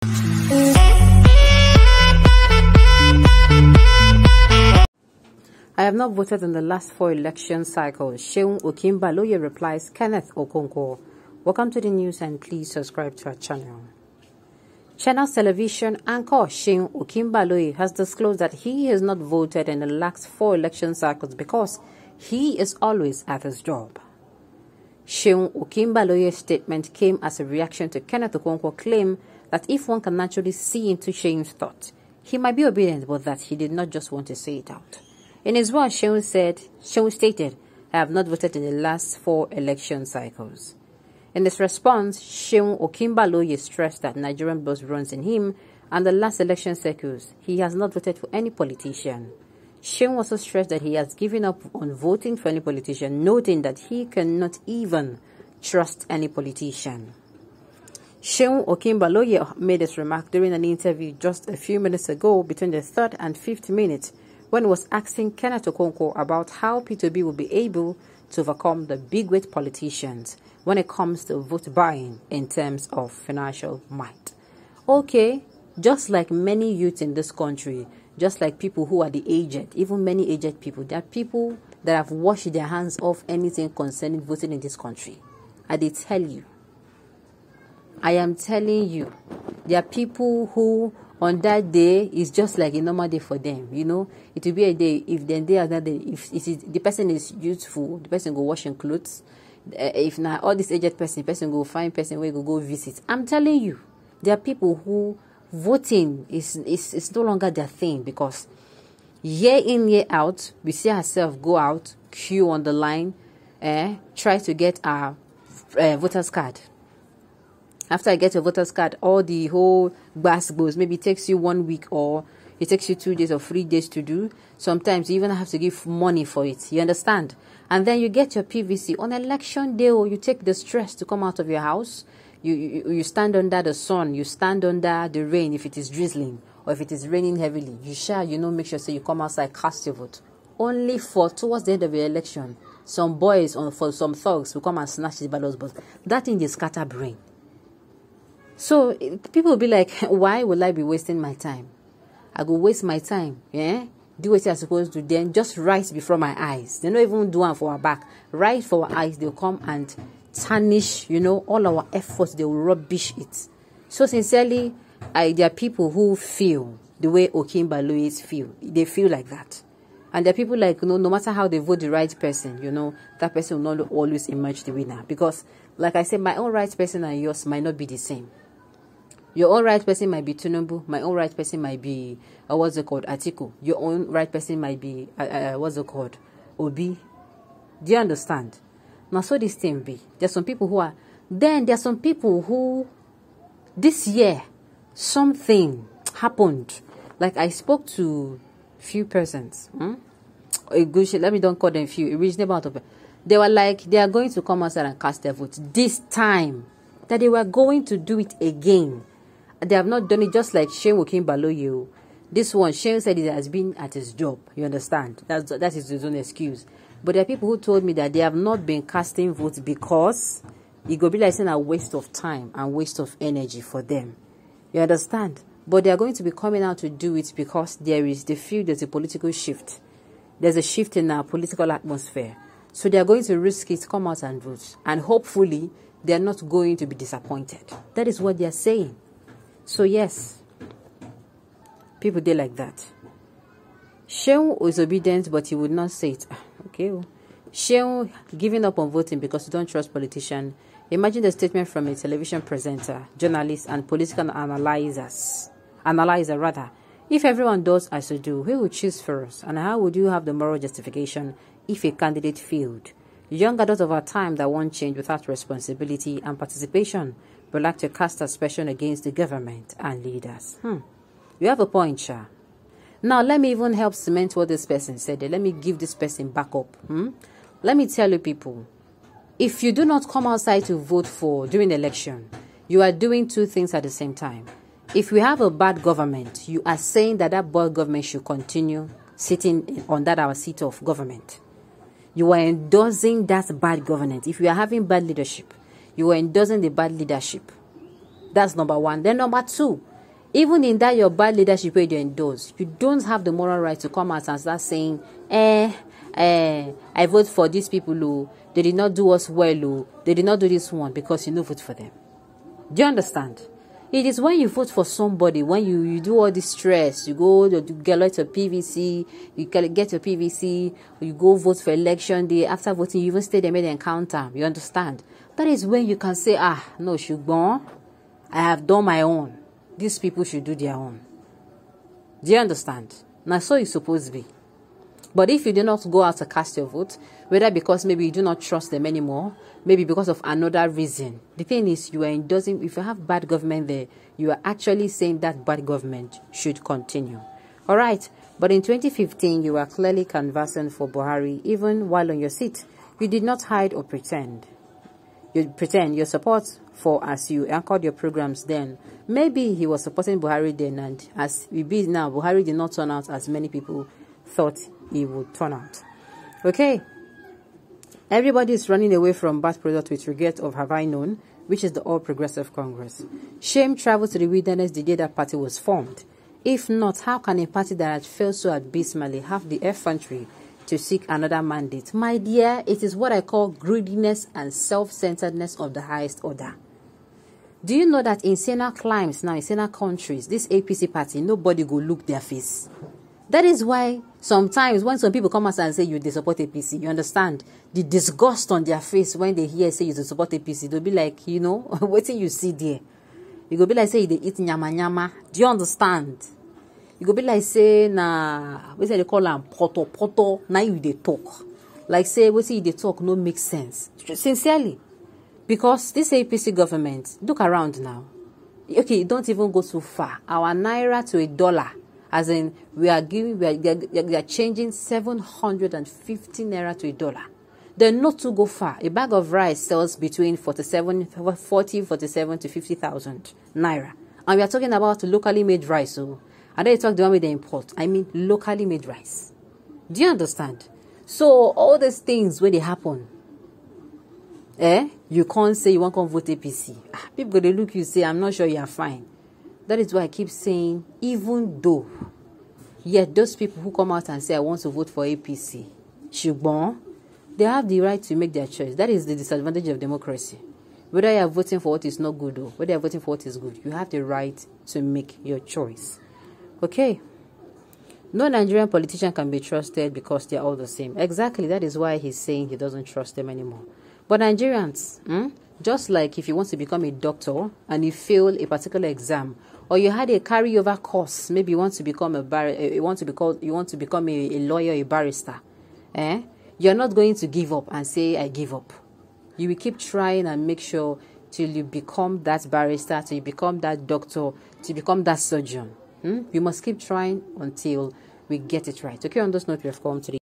I have not voted in the last 4 election cycles. Okinbaloye replies Kenneth Okonwo. Welcome to the news and please subscribe to our channel. Channel's television anchor Okinbaloye has disclosed that he has not voted in the last 4 election cycles because he is always at his job. Okinbaloye's statement came as a reaction to Kenneth Okonwo's claim that if one can naturally see into Sheung's thought, he might be obedient, but that he did not just want to say it out. In his words, Sheung stated, I have not voted in the last 4 election cycles. In his response, Okinbaloye stressed that Nigerian blood runs in him, and the last election cycles, he has not voted for any politician. Sheung also stressed that he has given up on voting for any politician, noting that he cannot even trust any politician. Okinbaloye made this remark during an interview just a few minutes ago between the 3rd and 5th minute when he was asking Kenneth Okonwo about how P2B will be able to overcome the big-weight politicians when it comes to vote buying in terms of financial might. Okay, just like many youths in this country, just like people who are the aged, even many aged people, there are people that have washed their hands off anything concerning voting in this country. I am telling you, there are people who on that day is just like a normal day for them. You know, it will be a day. If then day another day, if the person is youthful, the person go washing clothes. If not all this aged person go find person where go visit. I'm telling you, there are people who voting is no longer their thing, because year in year out we see ourselves go out, queue on the line, try to get our voters card. After I get a voter's card, all the whole bass goes. Maybe it takes you 1 week, or it takes you 2 days or 3 days to do. Sometimes you even have to give money for it. You understand? And then you get your PVC. On election day, or you take the stress to come out of your house. You stand under the sun. You stand under the rain if it is drizzling, or if it is raining heavily. You shall, make sure so you come outside, cast your vote. Only for towards the end of the election, some boys or for some thugs will come and snatch the ballots. But that thing is scatter brain. So people will be like, why will I be wasting my time? I go waste my time, do what I'm supposed to, then just right before my eyes. They don't even do one for our back. Right for our eyes, they'll come and tarnish, all our efforts. They will rubbish it. So sincerely, there are people who feel the way Okinbaloye feel. They feel like that. And there are people like, no matter how they vote the right person, that person will not always emerge the winner. Because, like I said, my own right person and yours might not be the same. Your own right person might be Tinubu. My own right person might be, Atiku. Your own right person might be, Obi. Do you understand? Now, so this thing be. There's some people who are, then there's some people who, this year, something happened. Like I spoke to few persons. A good shit, let me don't call them few, a reasonable amount of them. They were like, they are going to come outside and cast their vote this time. That they were going to do it again. They have not done it, just like Okinbaloye. This one, Sheung said it has been at his job. You understand? That is his own excuse. But there are people who told me that they have not been casting votes because it will be like saying a waste of time and waste of energy for them. You understand? But they are going to be coming out to do it because they feel there's a political shift. There's a shift in our political atmosphere. So they are going to risk it, come out and vote. And hopefully, they are not going to be disappointed. That is what they are saying. So yes, people did like that. Sheung was obedient, but he would not say it. Okay. Sheung giving up on voting because you don't trust politicians. Imagine the statement from a television presenter, journalist, and political analyzer. If everyone does as you do, who would choose for us? And how would you have the moral justification if a candidate failed? Young adults of our time that want change without responsibility and participation would like to cast aspersion against the government and leaders. You have a point, Sha. Now, let me even help cement what this person said. Let me give this person backup. Let me tell you people, if you do not come outside to vote for during the election, you are doing 2 things at the same time. If we have a bad government, you are saying that that bad government should continue sitting on that our seat of government. You are endorsing that bad governance. If you are having bad leadership, you are endorsing the bad leadership. That's number one. Then number two, even in that your bad leadership where you endorse, you don't have the moral right to come out and start saying, I vote for these people who they did not do us well, who they did not do this one, because you no vote for them. Do you understand? It is when you vote for somebody, when you do all this stress, you go you get your PVC, you get your PVC, you go vote for election day. After voting, you even stay there, made an encounter. You understand? That is when you can say, no, Shugbon, I have done my own. These people should do their own. Do you understand? Now, so it's supposed to be. But if you do not go out to cast your vote, whether because maybe you do not trust them anymore, maybe because of another reason, the thing is you are endorsing, if you have bad government there, you are actually saying that bad government should continue. All right. But in 2015, you were clearly canvassing for Buhari, even while on your seat. You did not hide or pretend. You pretend your support for, as you anchored your programs then. Maybe he was supporting Buhari then, and as we be now, Buhari did not turn out as many people thought he would turn out. Okay. Everybody is running away from bad product with regret of Have I Known, which is the All Progressive Congress. Shame traveled to the wilderness the day that party was formed. If not, how can a party that had failed so abysmally have the effrontery to seek another mandate? My dear, it is what I call greediness and self-centeredness of the highest order. Do you know that in Sena climes now, in Sena countries, this APC party, nobody go look their face? That is why sometimes when some people come out and say they support APC, you understand the disgust on their face when they hear say you support APC. They'll be like, what do you see there? You go be like say they eat nyama nyama. Do you understand? You go be like say what say they call them poto. Now you they talk. Like say what say they talk no make sense. Sincerely. Because this APC government, look around now. Okay, don't even go too far. Our naira to $1. As in, we are changing 750 naira to $1. They're not to go far. A bag of rice sells between 47 to 50,000 naira. And we are talking about locally made rice. So, and then you talk the one with the import. I mean, locally made rice. Do you understand? So, all these things, when they happen, you can't say you want to vote APC. People they look you say, I'm not sure you are fine. That is why I keep saying, even though, yet those people who come out and say, I want to vote for APC, Shugbon, they have the right to make their choice. That is the disadvantage of democracy. Whether you are voting for what is not good or whether you are voting for what is good, you have the right to make your choice. Okay? No Nigerian politician can be trusted because they are all the same. Exactly, that is why he's saying he doesn't trust them anymore. But Nigerians, just like if you want to become a doctor and you fail a particular exam, or you had a carryover course, maybe you want to become a lawyer, a barrister, you're not going to give up and say I give up. You will keep trying and make sure till you become that barrister, till you become that doctor, till you become that surgeon. You must keep trying until we get it right. Okay, on those notes we have come to the